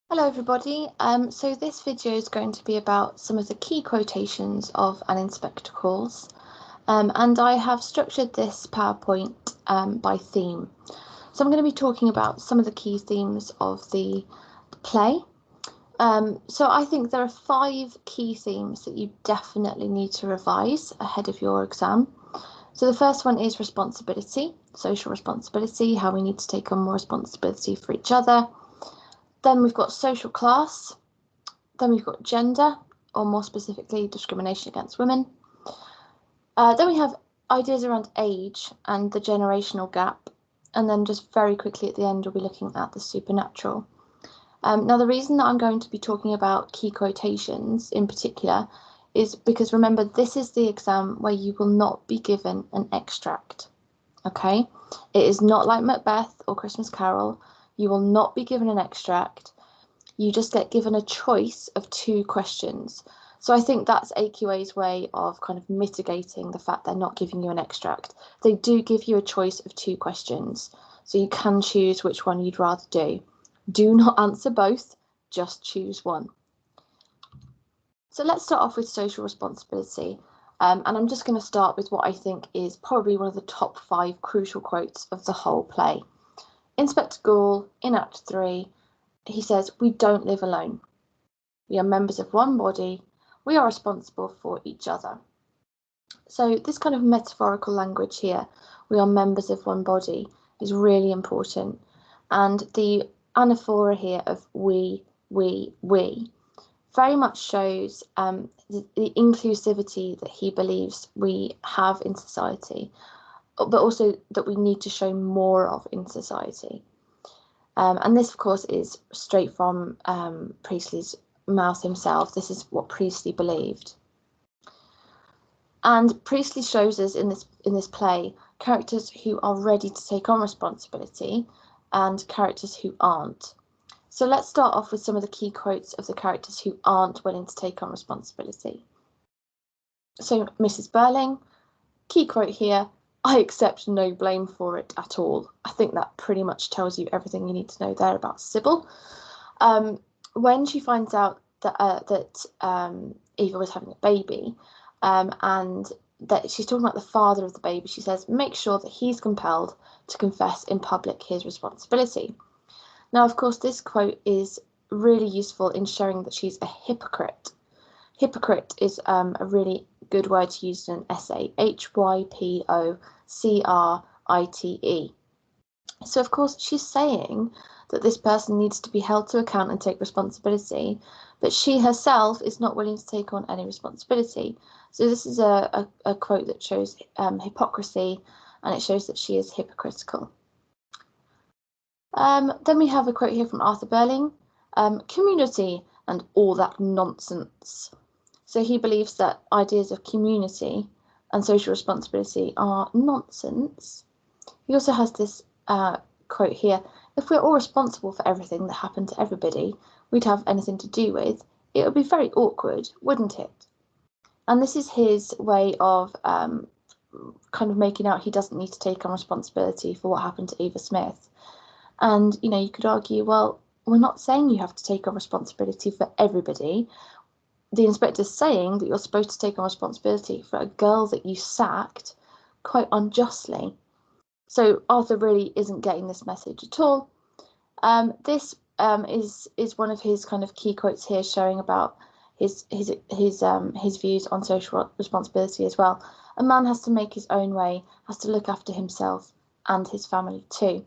Hello everybody, so this video is going to be about some of the key quotations of an inspector course, and I have structured this PowerPoint by theme. So I'm going to be talking about some of the key themes of the play. So I think there are 5 key themes that you definitely need to revise ahead of your exam. So the first one is responsibility, social responsibility, how we need to take on more responsibility for each other. Then we've got social class, then we've got gender, or more specifically, discrimination against women. Then we have ideas around age and the generational gap, and then just very quickly at the end, we'll be looking at the supernatural. Now, the reason that I'm going to be talking about key quotations in particular is because, remember, this is the exam where you will not be given an extract, okay? It is not like Macbeth or Christmas Carol. You will not be given an extract. You just get given a choice of 2 questions. So I think that's AQA's way of kind of mitigating the fact they're not giving you an extract. They do give you a choice of 2 questions, so you can choose which one you'd rather do. Do not answer both, just choose one. So let's start off with social responsibility. And I'm just going to start with what I think is probably one of the top 5 crucial quotes of the whole play. Inspector Ghoul, in Act 3, he says, "We don't live alone. We are members of one body. We are responsible for each other." So this kind of metaphorical language here, "we are members of one body," is really important. And the anaphora here of we, very much shows the inclusivity that he believes we have in society, but also that we need to show more of in society. And this, of course, is straight from Priestley's mouth himself. This is what Priestley believed. And Priestley shows us in this play characters who are ready to take on responsibility and characters who aren't. So let's start off with some of the key quotes of the characters who aren't willing to take on responsibility. So Mrs. Burling, key quote here, "I accept no blame for it at all." I think that pretty much tells you everything you need to know there about Sybil. When she finds out that Eva was having a baby, and that she's talking about the father of the baby, she says, "Make sure that he's compelled to confess in public his responsibility." Now, of course, this quote is really useful in showing that she's a hypocrite. Hypocrite is a really good word to use in an essay, Hypocrite. So, of course, she's saying that this person needs to be held to account and take responsibility, but she herself is not willing to take on any responsibility. So this is a quote that shows hypocrisy, and it shows that she is hypocritical. Then we have a quote here from Arthur Burling, "Community and all that nonsense." So he believes that ideas of community and social responsibility are nonsense. He also has this quote here, "If we're all responsible for everything that happened to everybody we'd have anything to do with, it would be very awkward, wouldn't it?" And this is his way of kind of making out he doesn't need to take on responsibility for what happened to Eva Smith. And, you know, you could argue, well, we're not saying you have to take on responsibility for everybody. The inspector's saying that you're supposed to take on responsibility for a girl that you sacked quite unjustly. So Arthur really isn't getting this message at all. This is one of his kind of key quotes here, showing about his views on social responsibility as well. A man has to make his own way, has to look after himself and his family too.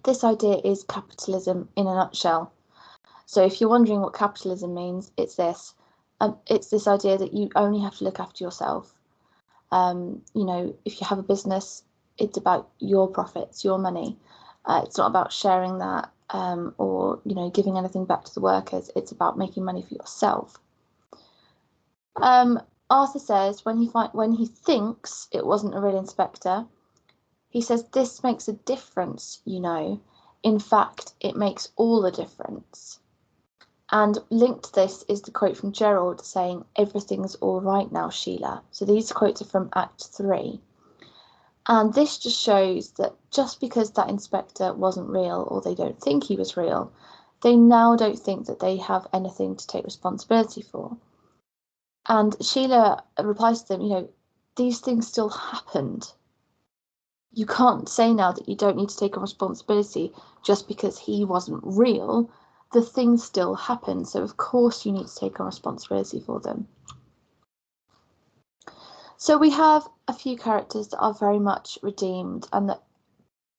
This idea is capitalism in a nutshell. So if you're wondering what capitalism means, it's this. It's this idea that you only have to look after yourself. You know, if you have a business, it's about your profits, your money. It's not about sharing that or, you know, giving anything back to the workers. It's about making money for yourself. Arthur says when he thinks it wasn't a real inspector, he says, "This makes a difference, you know. In fact, it makes all the difference." And linked to this is the quote from Gerald saying, "Everything's all right now, Sheila." So these quotes are from Act 3. And this just shows that just because that inspector wasn't real, or they don't think he was real, they now don't think that they have anything to take responsibility for. And Sheila replies to them, these things still happened. You can't say now that you don't need to take on responsibility just because he wasn't real. The things still happen, so of course you need to take on responsibility for them. So we have a few characters that are very much redeemed and that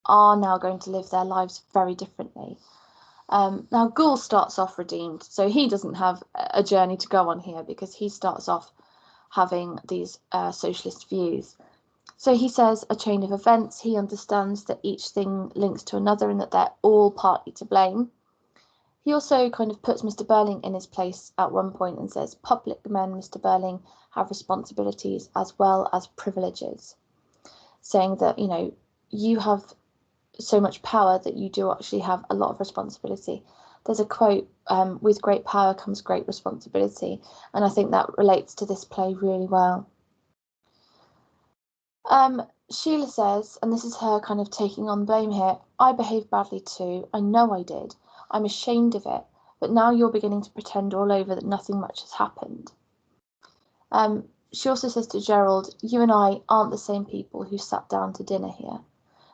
are now going to live their lives very differently. Now, Ghoul starts off redeemed, so he doesn't have a journey to go on here because he starts off having these socialist views. So he says a chain of events. He understands that each thing links to another and that they're all partly to blame. He also kind of puts Mr. Burling in his place at one point and says, public men, Mr. Burling, have responsibilities as well as privileges, saying that, you have so much power that you do actually have a lot of responsibility. There's a quote, with great power comes great responsibility, and I think that relates to this play really well. Sheila says, and this is her kind of taking on blame here, I behaved badly too. I know I did. I'm ashamed of it. But now you're beginning to pretend all over that nothing much has happened. She also says to Gerald, you and I aren't the same people who sat down to dinner here.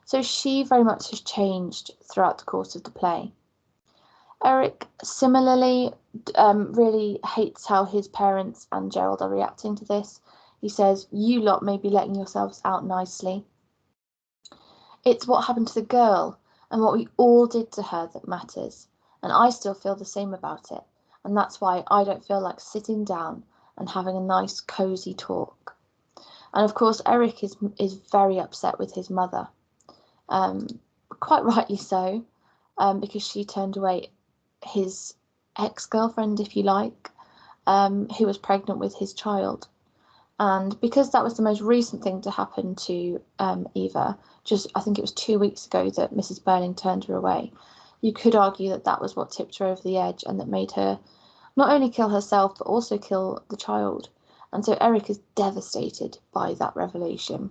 So she very much has changed throughout the course of the play. Eric similarly really hates how his parents and Gerald are reacting to this. He says, you lot may be letting yourselves out nicely. It's what happened to the girl and what we all did to her that matters. And I still feel the same about it. And that's why I don't feel like sitting down and having a nice, cosy talk. And of course, Eric is very upset with his mother. Quite rightly so, because she turned away his ex-girlfriend, if you like, who was pregnant with his child. And because that was the most recent thing to happen to Eva, I think it was 2 weeks ago that Mrs. Burling turned her away, you could argue that that was what tipped her over the edge and that made her not only kill herself, but also kill the child. And so Eric is devastated by that revelation.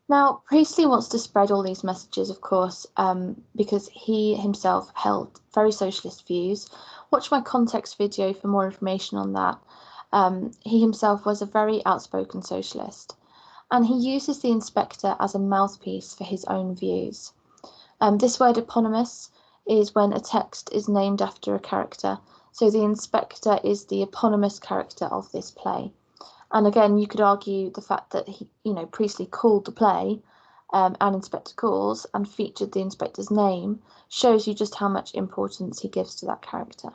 Now, Priestley wants to spread all these messages, of course, because he himself held very socialist views. Watch my context video for more information on that. He himself was a very outspoken socialist, and he uses the inspector as a mouthpiece for his own views. This word eponymous is when a text is named after a character, so the inspector is the eponymous character of this play. And again, you could argue the fact that Priestley called the play An Inspector Calls and featured the inspector's name shows you just how much importance he gives to that character.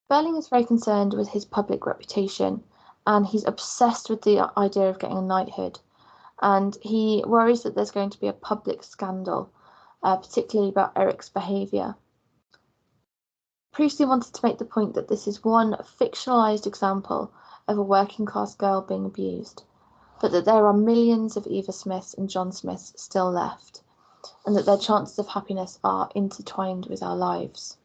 Burling is very concerned with his public reputation, and he's obsessed with the idea of getting a knighthood. And he worries that there's going to be a public scandal, particularly about Eric's behaviour. Priestley wanted to make the point that this is one fictionalised example of a working class girl being abused, but that there are millions of Eva Smiths and John Smiths still left, and that their chances of happiness are intertwined with our lives.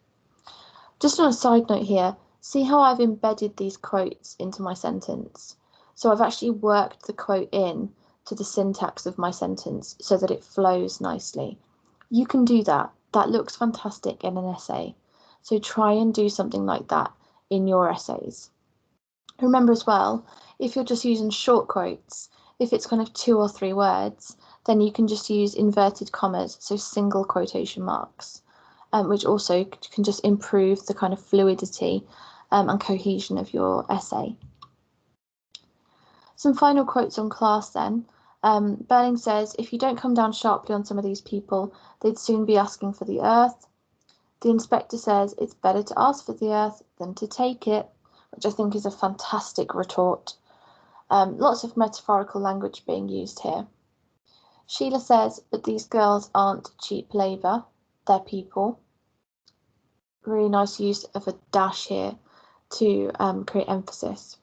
Just on a side note here, see how I've embedded these quotes into my sentence? So I've actually worked the quote in to the syntax of my sentence so that it flows nicely. You can do that. That looks fantastic in an essay. So try and do something like that in your essays. Remember as well, if you're just using short quotes, if it's kind of 2 or 3 words, then you can just use inverted commas, so single quotation marks, which also can just improve the kind of fluidity and cohesion of your essay. Some final quotes on class then. Burling says, if you don't come down sharply on some of these people, they'd soon be asking for the earth. The inspector says it's better to ask for the earth than to take it, which I think is a fantastic retort. Lots of metaphorical language being used here. Sheila says, but these girls aren't cheap labour, they're people. Really nice use of a dash here to create emphasis.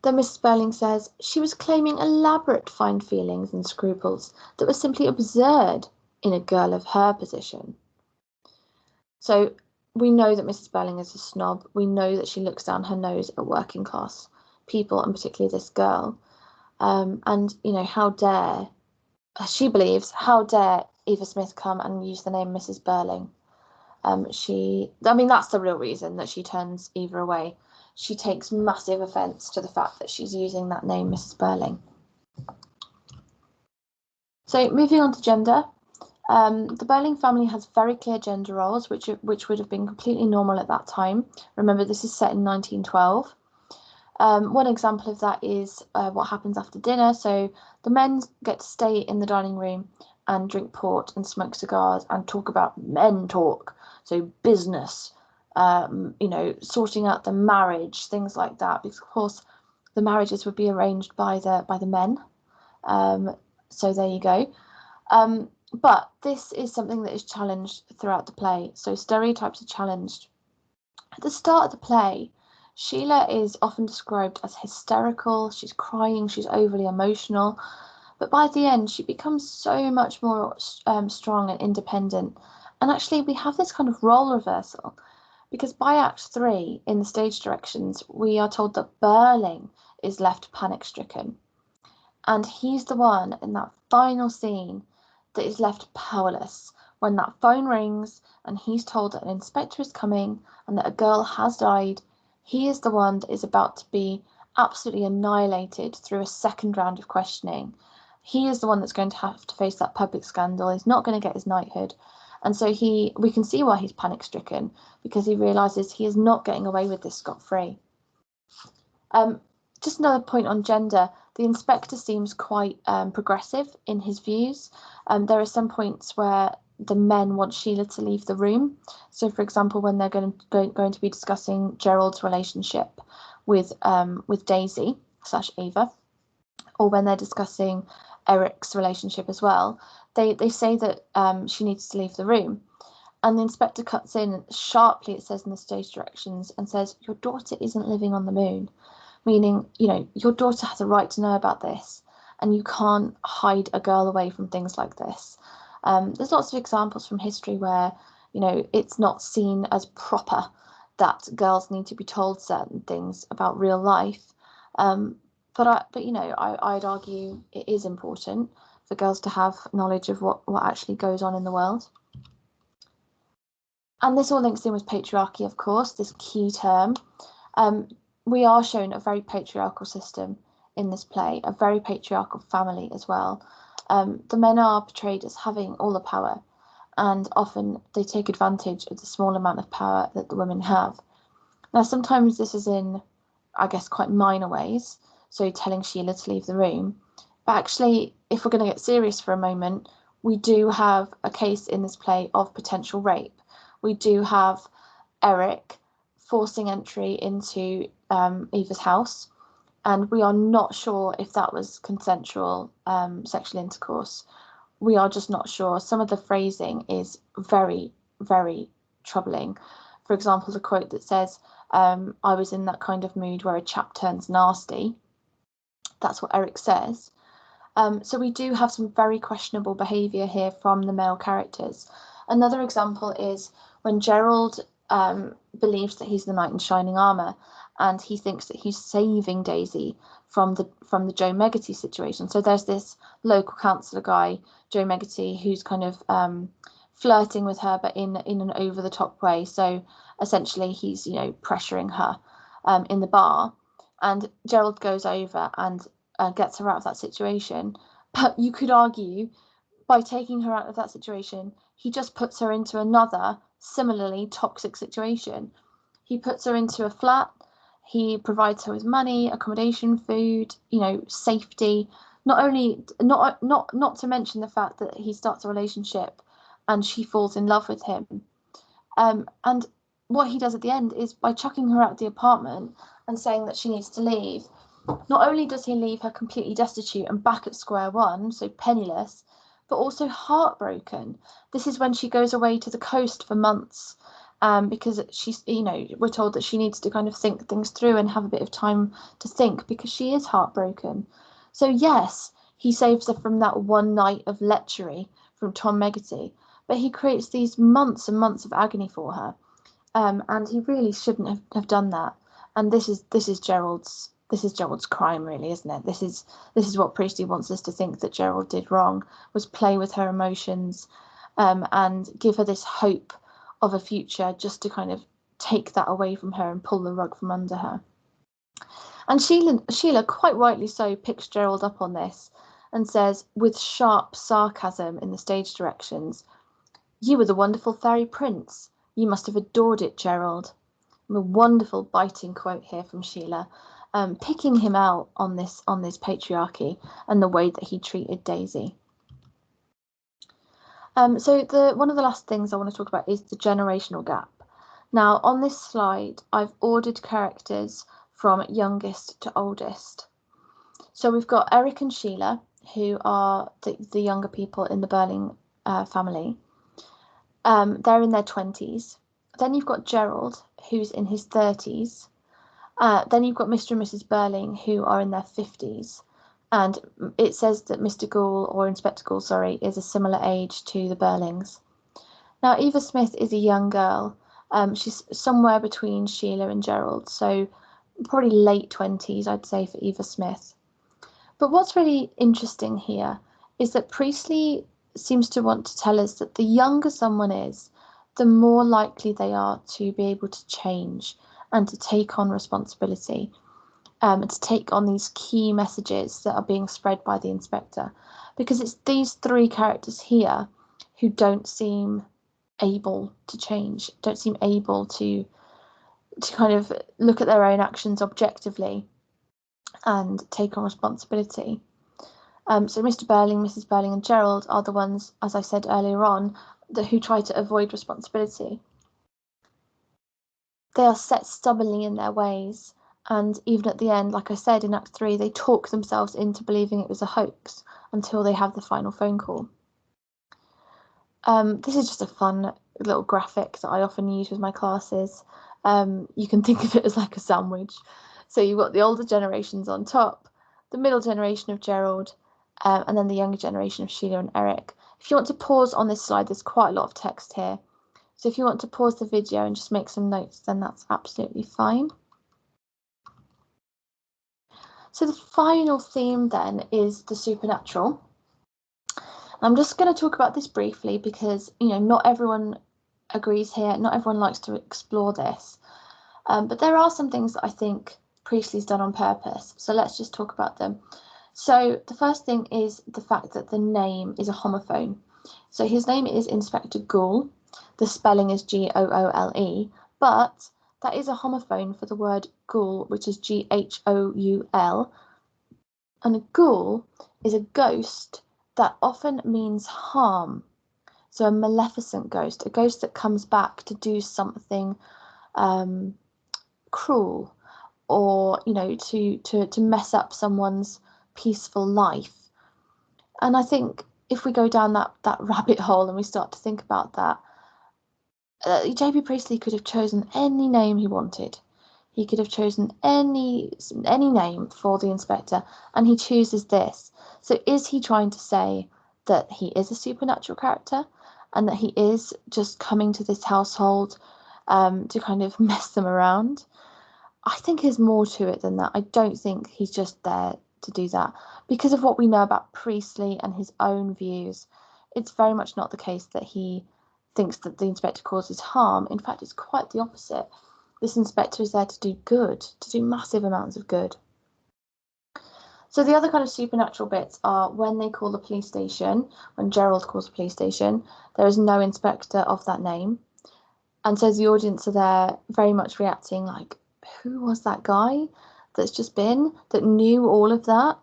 Then Mrs. Burling says, she was claiming elaborate fine feelings and scruples that were simply absurd in a girl of her position. So we know that Mrs. Burling is a snob. We know that she looks down her nose at working class people, and particularly this girl. And, how dare she believes, how dare Eva Smith come and use the name Mrs. Burling? That's the real reason that she turns Eva away. She takes massive offence to the fact that she's using that name, Mrs. Burling. So moving on to gender, the Burling family has very clear gender roles, which would have been completely normal at that time. Remember, this is set in 1912. One example of that is what happens after dinner. So the men get to stay in the dining room and drink port and smoke cigars and talk about men talk. So business, sorting out the marriage, things like that. Because of course, the marriages would be arranged by the men. So there you go. But this is something that is challenged throughout the play. So stereotypes are challenged. At the start of the play, Sheila is often described as hysterical, she's crying, she's overly emotional, but by the end she becomes so much more strong and independent. And actually we have this kind of role reversal, because by Act 3 in the stage directions we are told that Burling is left panic-stricken. And he's the one in that final scene that is left powerless. When that phone rings and he's told that an inspector is coming and that a girl has died, he is the one that is about to be absolutely annihilated through a second round of questioning. He is the one that's going to have to face that public scandal. He's not going to get his knighthood. And so we can see why he's panic-stricken, because he realises he is not getting away with this scot-free. Just another point on gender, the inspector seems quite progressive in his views. There are some points where the men want Sheila to leave the room. So, for example, when they're going to be discussing Gerald's relationship with Daisy / Eva, or when they're discussing Eric's relationship as well, they say that she needs to leave the room. And the inspector cuts in sharply, it says in the stage directions, and says, "Your daughter isn't living on the moon." Meaning, your daughter has a right to know about this, and you can't hide a girl away from things like this. There's lots of examples from history where, it's not seen as proper that girls need to be told certain things about real life. But I'd argue it is important for girls to have knowledge of what actually goes on in the world. And this all links in with patriarchy, of course, this key term. We are shown a very patriarchal system in this play, a very patriarchal family as well. The men are portrayed as having all the power, and often they take advantage of the small amount of power that the women have. Now, sometimes this is in, I guess, quite minor ways, so telling Sheila to leave the room. But actually, if we're going to get serious for a moment, we do have a case in this play of potential rape. We do have Eric forcing entry into Eva's house, and we are not sure if that was consensual sexual intercourse. We are just not sure. Some of the phrasing is very, very troubling. For example, the quote that says, "I was in that kind of mood where a chap turns nasty." That's what Eric says. So we do have some very questionable behaviour here from the male characters. Another example is when Gerald believes that he's the knight in shining armour, and he thinks that he's saving Daisy from the Joe Meggerty situation. So there's this local councillor guy, Joe Meggerty, who's kind of flirting with her, but in an over the top way. So essentially, he's pressuring her in the bar, and Gerald goes over and gets her out of that situation. But you could argue, by taking her out of that situation, he just puts her into another similarly toxic situation. He puts her into a flat. He provides her with money, accommodation, food, safety. Not to mention the fact that he starts a relationship and she falls in love with him. And what he does at the end is, by chucking her out of the apartment and saying that she needs to leave, not only does he leave her completely destitute and back at square one, so penniless, but also heartbroken. This is when she goes away to the coast for months, because she's, we're told that she needs to kind of think things through and have a bit of time to think, because she is heartbroken. So yes, he saves her from that one night of lechery from Tom Meggerty, but he creates these months and months of agony for her, and he really shouldn't have done that. And this is Gerald's this is Gerald's crime, really, isn't it? This is what Priestley wants us to think that Gerald did wrong, was play with her emotions, and give her this hope of a future, just to kind of take that away from her and pull the rug from under her. And Sheila, quite rightly so, picks Gerald up on this and says, with sharp sarcasm in the stage directions, "You were the wonderful fairy prince. You must have adored it, Gerald." A wonderful biting quote here from Sheila, picking him out on this patriarchy and the way that he treated Daisy. So one of the last things I want to talk about is the generational gap. Now, on this slide, I've ordered characters from youngest to oldest. So we've got Eric and Sheila, who are the younger people in the Burling family. They're in their 20s. Then you've got Gerald, who's in his 30s. Then you've got Mr. and Mrs. Burling, who are in their 50s. And it says that Mr. Gould, or Inspector Gould, sorry, is a similar age to the Burlings. Now, Eva Smith is a young girl. She's somewhere between Sheila and Gerald, so probably late 20s, I'd say, for Eva Smith. But what's really interesting here is that Priestley seems to want to tell us that the younger someone is, the more likely they are to be able to change and to take on responsibility, to take on these key messages that are being spread by the inspector. Because it's these three characters here who don't seem able to change, don't seem able to kind of look at their own actions objectively and take on responsibility. So Mr. Burling, Mrs. Burling, and Gerald are the ones, as I said earlier on, who try to avoid responsibility. They are set stubbornly in their ways, and even at the end, like I said in Act 3, they talk themselves into believing it was a hoax until they have the final phone call. This is just a fun little graphic that I often use with my classes. You can think of it as like a sandwich. So you've got the older generations on top, the middle generation of Gerald, and then the younger generation of Sheila and Eric. If you want to pause on this slide, there's quite a lot of text here. So if you want to pause the video and just make some notes, then that's absolutely fine. So the final theme then is the supernatural. I'm just going to talk about this briefly because, not everyone agrees here. Not everyone likes to explore this. But there are some things that I think Priestley's done on purpose. So let's just talk about them. So the first thing is the fact that the name is a homophone. So his name is Inspector Goole. The spelling is Goole, but that is a homophone for the word ghoul, which is Ghoul. And a ghoul is a ghost that often means harm. So a maleficent ghost, a ghost that comes back to do something cruel, or to mess up someone's peaceful life. And I think if we go down that rabbit hole and we start to think about that, J.B. Priestley could have chosen any name he wanted. He could have chosen any name for the inspector, and he chooses this. So is he trying to say that he is a supernatural character and that he is just coming to this household to kind of mess them around? I think there's more to it than that. I don't think he's just there to do that. Because of what we know about Priestley and his own views, it's very much not the case that he thinks that the inspector causes harm. In fact, it's quite the opposite. This inspector is there to do good, to do massive amounts of good. So the other kind of supernatural bits are when they call the police station, when Gerald calls the police station, there is no inspector of that name. And so the audience are there very much reacting like, who was that guy that's just been, that knew all of that?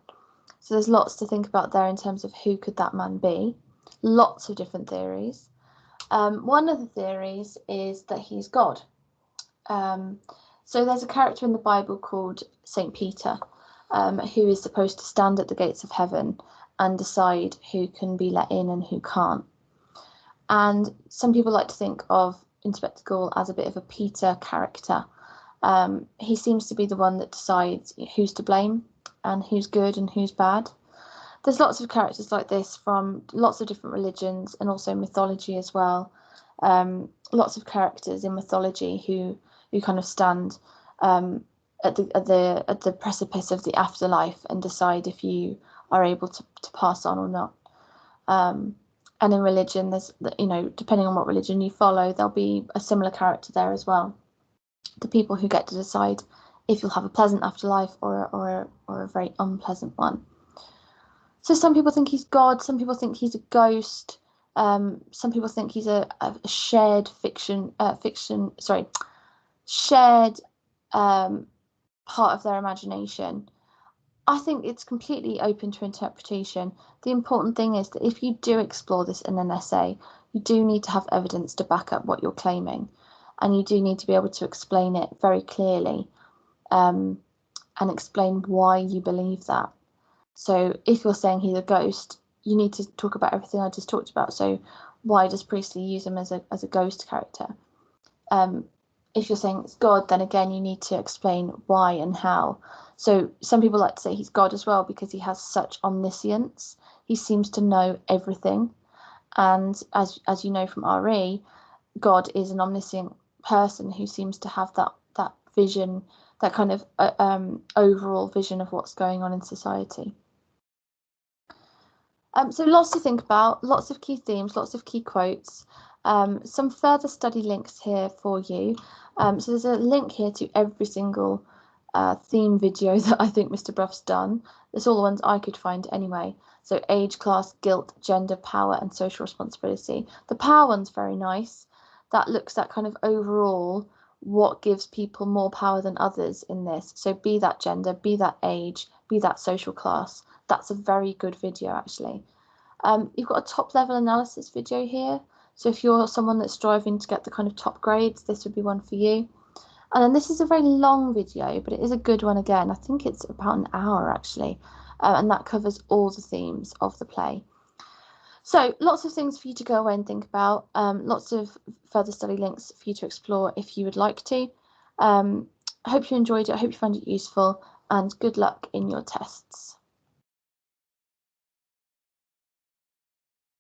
So there's lots to think about there in terms of who could that man be. Lots of different theories. One of the theories is that he's God. So there's a character in the Bible called St. Peter, who is supposed to stand at the gates of heaven and decide who can be let in and who can't. And some people like to think of Inspector Goole as a bit of a Peter character. He seems to be the one that decides who's to blame and who's good and who's bad. There's lots of characters like this from lots of different religions and also mythology as well. Lots of characters in mythology who kind of stand at the precipice of the afterlife and decide if you are able to pass on or not. And in religion, there's, you know, depending on what religion you follow, there'll be a similar character there as well. The people who get to decide if you'll have a pleasant afterlife or a very unpleasant one. So some people think he's God, some people think he's a ghost, some people think he's a shared shared part of their imagination. I think it's completely open to interpretation. The important thing is that if you do explore this in an essay, you do need to have evidence to back up what you're claiming, and you do need to be able to explain it very clearly, and explain why you believe that. So if you're saying he's a ghost, you need to talk about everything I just talked about. So why does Priestley use him as a ghost character? If you're saying it's God, then again, you need to explain why and how. So some people like to say he's God as well because he has such omniscience. He seems to know everything. And as you know from RE, God is an omniscient person who seems to have that vision, that kind of overall vision of what's going on in society. So lots to think about, lots of key themes, lots of key quotes. Some further study links here for you. So there's a link here to every single theme video that I think Mr. Bruff's done. There's all the ones I could find anyway. So age, class, guilt, gender, power, and social responsibility. The power one's very nice. That looks at kind of overall what gives people more power than others in this. So be that gender, be that age, be that social class. That's a very good video, actually. You've got a top level analysis video here. So if you're someone that's striving to get the kind of top grades, this would be one for you. And then this is a very long video, but it is a good one again. I think it's about an hour, actually. And that covers all the themes of the play. So lots of things for you to go away and think about. Lots of further study links for you to explore if you would like to. I hope you enjoyed it. I hope you found it useful, and good luck in your tests.